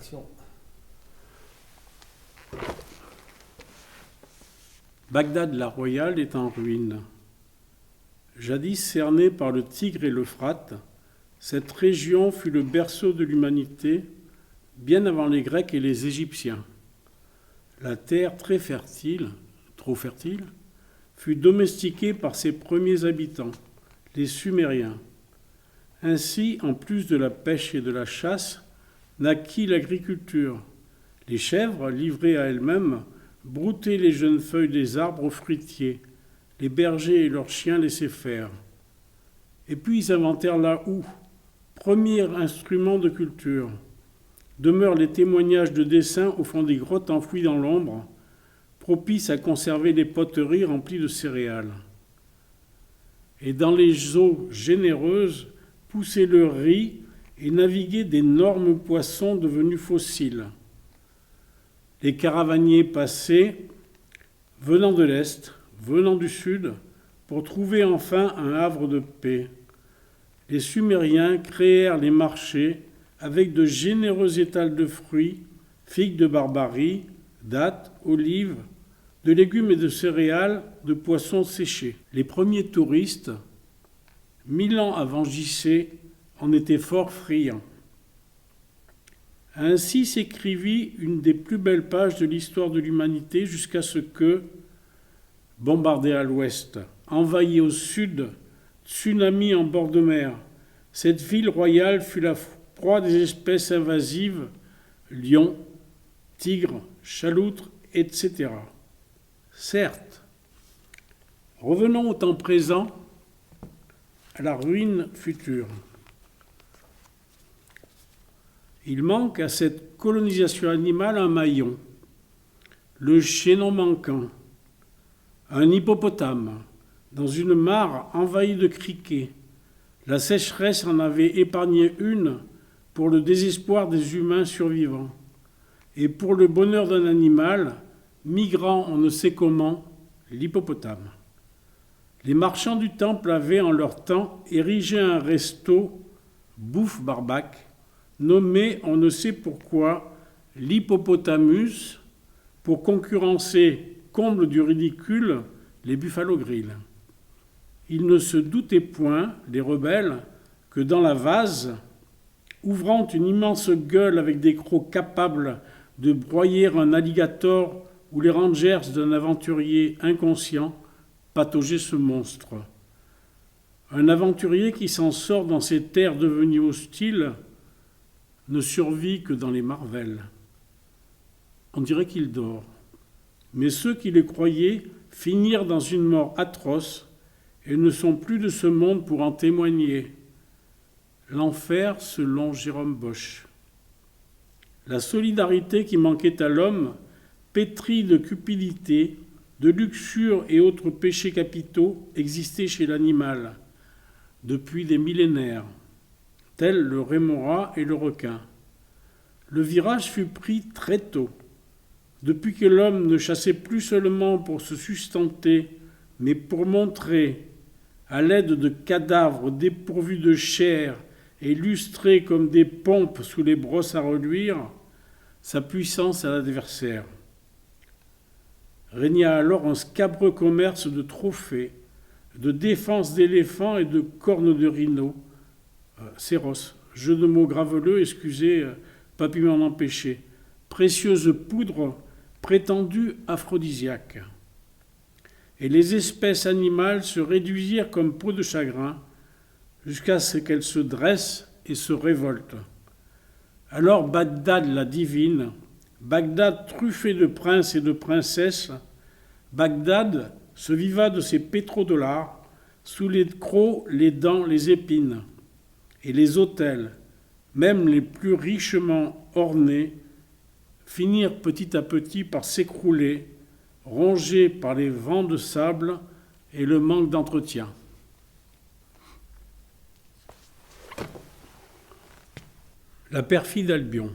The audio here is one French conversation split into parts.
Action. Bagdad la royale est en ruine. Jadis cernée par le Tigre et l'Euphrate, cette région fut le berceau de l'humanité bien avant les Grecs et les Égyptiens. La terre très fertile, trop fertile, fut domestiquée par ses premiers habitants, les Sumériens. Ainsi, en plus de la pêche et de la chasse, naquit l'agriculture. Les chèvres, livrées à elles-mêmes, broutaient les jeunes feuilles des arbres fruitiers. Les bergers et leurs chiens laissaient faire. Et puis ils inventèrent la houe, premier instrument de culture. Demeurent les témoignages de dessins au fond des grottes enfouies dans l'ombre, propices à conserver les poteries remplies de céréales. Et dans les eaux généreuses poussaient le riz et naviguaient d'énormes poissons devenus fossiles. Les caravaniers passaient, venant de l'Est, venant du Sud, pour trouver enfin un havre de paix. Les Sumériens créèrent les marchés avec de généreux étals de fruits, figues de Barbarie, dattes, olives, de légumes et de céréales, de poissons séchés. Les premiers touristes, 1000 ans avant JC, en étaient fort friands. Ainsi s'écrivit une des plus belles pages de l'histoire de l'humanité jusqu'à ce que, bombardée à l'ouest, envahie au sud, tsunami en bord de mer, cette ville royale fut la proie des espèces invasives, lions, tigres, chaloutres, etc. Certes, revenons au temps présent, à la ruine future. Il manque à cette colonisation animale un maillon, le chaînon manquant, un hippopotame, dans une mare envahie de criquets. La sécheresse en avait épargné une pour le désespoir des humains survivants, et pour le bonheur d'un animal, migrant on ne sait comment, l'hippopotame. Les marchands du temple avaient en leur temps érigé un resto, bouffe barbac, nommé on ne sait pourquoi l'hippopotamus, pour concurrencer, comble du ridicule, les Buffalo Grill. Ils ne se doutaient point, les rebelles, que dans la vase, ouvrant une immense gueule avec des crocs capables de broyer un alligator ou les rangers d'un aventurier inconscient, pataugeait ce monstre. Un aventurier qui s'en sort dans ces terres devenues hostiles ne survit que dans les marvels. On dirait qu'il dort. Mais ceux qui le croyaient finirent dans une mort atroce et ne sont plus de ce monde pour en témoigner. L'enfer selon Jérôme Bosch. La solidarité qui manquait à l'homme, pétrie de cupidité, de luxure et autres péchés capitaux, existait chez l'animal depuis des millénaires, tels le rémora et le requin. Le virage fut pris très tôt. Depuis que l'homme ne chassait plus seulement pour se sustenter, mais pour montrer, à l'aide de cadavres dépourvus de chair et lustrés comme des pompes sous les brosses à reluire, sa puissance à l'adversaire. Régna alors un scabreux commerce de trophées, de défense d'éléphants et de cornes de rhino. Séros, jeu de mots graveleux, excusez, pas pu m'en empêcher. Précieuse poudre prétendue aphrodisiaque. Et les espèces animales se réduisirent comme peau de chagrin jusqu'à ce qu'elles se dressent et se révoltent. Alors Bagdad la divine, Bagdad truffée de princes et de princesses, Bagdad se viva de ses pétrodollars, sous les crocs, les dents, les épines. Et les hôtels, même les plus richement ornés, finirent petit à petit par s'écrouler, rongés par les vents de sable et le manque d'entretien. La perfide Albion.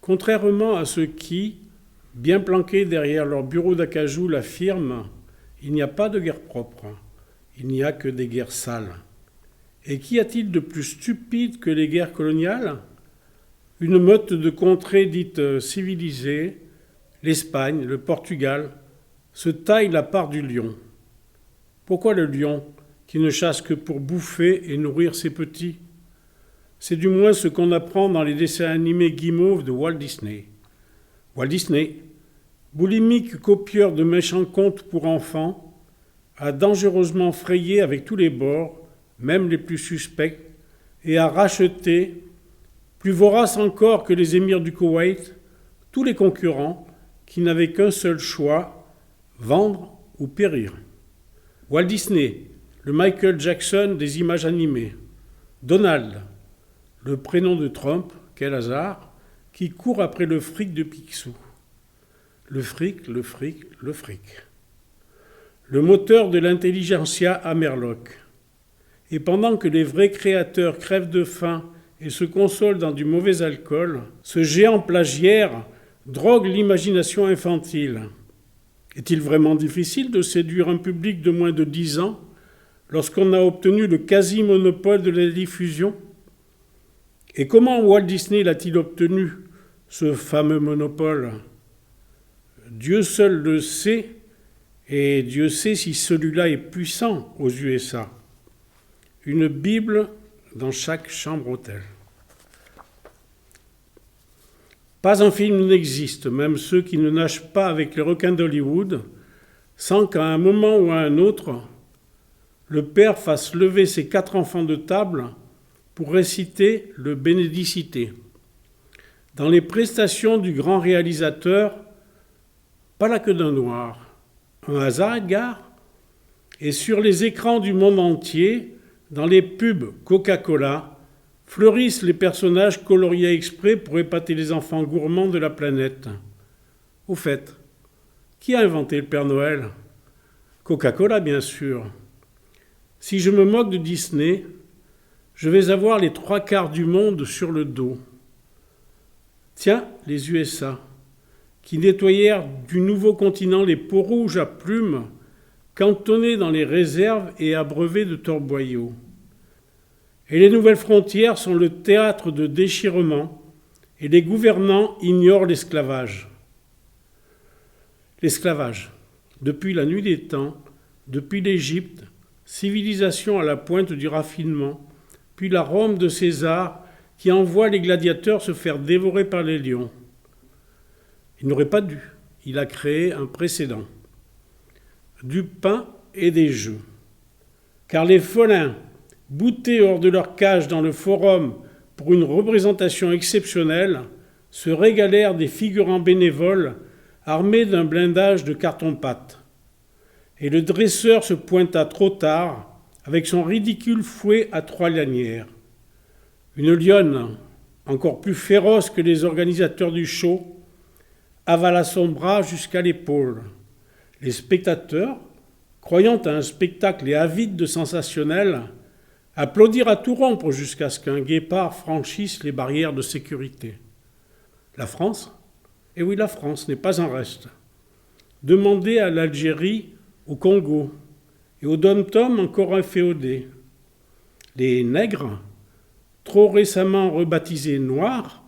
Contrairement à ceux qui, bien planqués derrière leur bureau d'acajou, l'affirment, il n'y a pas de guerre propre, il n'y a que des guerres sales. Et qu'y a-t-il de plus stupide que les guerres coloniales ? une meute de contrées dites civilisées, l'Espagne, le Portugal, se taillent la part du lion. Pourquoi le lion qui ne chasse que pour bouffer et nourrir ses petits? C'est du moins ce qu'on apprend dans les dessins animés guimauves de Walt Disney. Walt Disney, boulimique copieur de méchants contes pour enfants, a dangereusement frayé avec tous les bords, même les plus suspects, et a racheté, plus vorace encore que les émirs du Koweït, tous les concurrents qui n'avaient qu'un seul choix, vendre ou périr. Walt Disney, le Michael Jackson des images animées. Donald, le prénom de Trump, quel hasard, qui court après le fric de Picsou. Le fric, le fric, le fric. Le moteur de l'intelligentsia Amerloc. Et pendant que les vrais créateurs crèvent de faim et se consolent dans du mauvais alcool, ce géant plagiaire drogue l'imagination infantile. Est-il vraiment difficile de séduire un public de moins de 10 ans lorsqu'on a obtenu le quasi-monopole de la diffusion? Et comment Walt Disney l'a-t-il obtenu, ce fameux monopole? Dieu seul le sait, et Dieu sait si celui-là est puissant aux USA. Une Bible dans chaque chambre-hôtel. Pas un film n'existe, même ceux qui ne nagent pas avec les requins d'Hollywood, sans qu'à un moment ou à un autre, le père fasse lever ses 4 enfants de table pour réciter le Bénédicité. Dans les prestations du grand réalisateur, pas la queue d'un noir. Un hasard, Edgar? Et sur les écrans du monde entier, dans les pubs Coca-Cola, fleurissent les personnages coloriés exprès pour épater les enfants gourmands de la planète. Au fait, qui a inventé le Père Noël? Coca-Cola, bien sûr. Si je me moque de Disney, je vais avoir les 3/4 du monde sur le dos. Tiens, les USA, qui nettoyèrent du nouveau continent les peaux rouges à plumes, cantonnés dans les réserves et abreuvés de torboyaux. Et les nouvelles frontières sont le théâtre de déchirements, et les gouvernants ignorent l'esclavage. L'esclavage, depuis la nuit des temps, depuis l'Égypte, civilisation à la pointe du raffinement, puis la Rome de César qui envoie les gladiateurs se faire dévorer par les lions. Il n'aurait pas dû, il a créé un précédent. Du pain et des jeux. Car les félins, boutés hors de leur cage dans le forum pour une représentation exceptionnelle, se régalèrent des figurants bénévoles armés d'un blindage de carton-pâte. Et le dresseur se pointa trop tard avec son ridicule fouet à 3 lanières. Une lionne, encore plus féroce que les organisateurs du show, avala son bras jusqu'à l'épaule. Les spectateurs, croyant à un spectacle et avides de sensationnel, applaudirent à tout rompre jusqu'à ce qu'un guépard franchisse les barrières de sécurité. La France? Eh oui, la France n'est pas en reste. Demandez à l'Algérie, au Congo et au Dom-Tom encore inféodés. Les nègres, trop récemment rebaptisés noirs,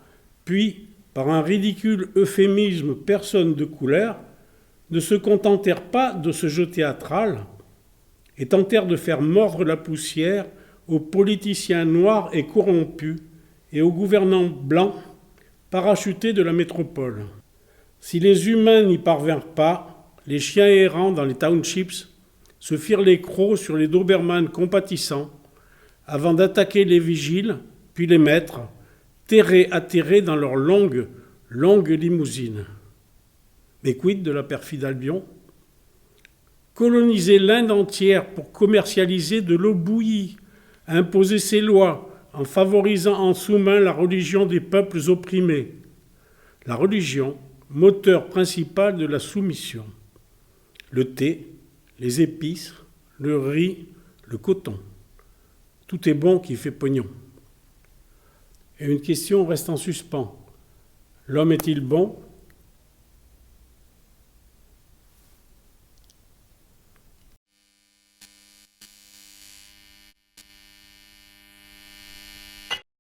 puis, par un ridicule euphémisme personne de couleur, ne se contentèrent pas de ce jeu théâtral et tentèrent de faire mordre la poussière aux politiciens noirs et corrompus et aux gouvernants blancs parachutés de la métropole. Si les humains n'y parvinrent pas, les chiens errants dans les townships se firent les crocs sur les Doberman compatissants avant d'attaquer les vigiles, puis les maîtres, terrés atterrés dans leurs longues limousines. Mais quid de la perfide Albion? Coloniser l'Inde entière pour commercialiser de l'eau bouillie, imposer ses lois en favorisant en sous-main la religion des peuples opprimés. La religion, moteur principal de la soumission. Le thé, les épices, le riz, le coton. Tout est bon qui fait pognon. Et une question reste en suspens. L'homme est-il bon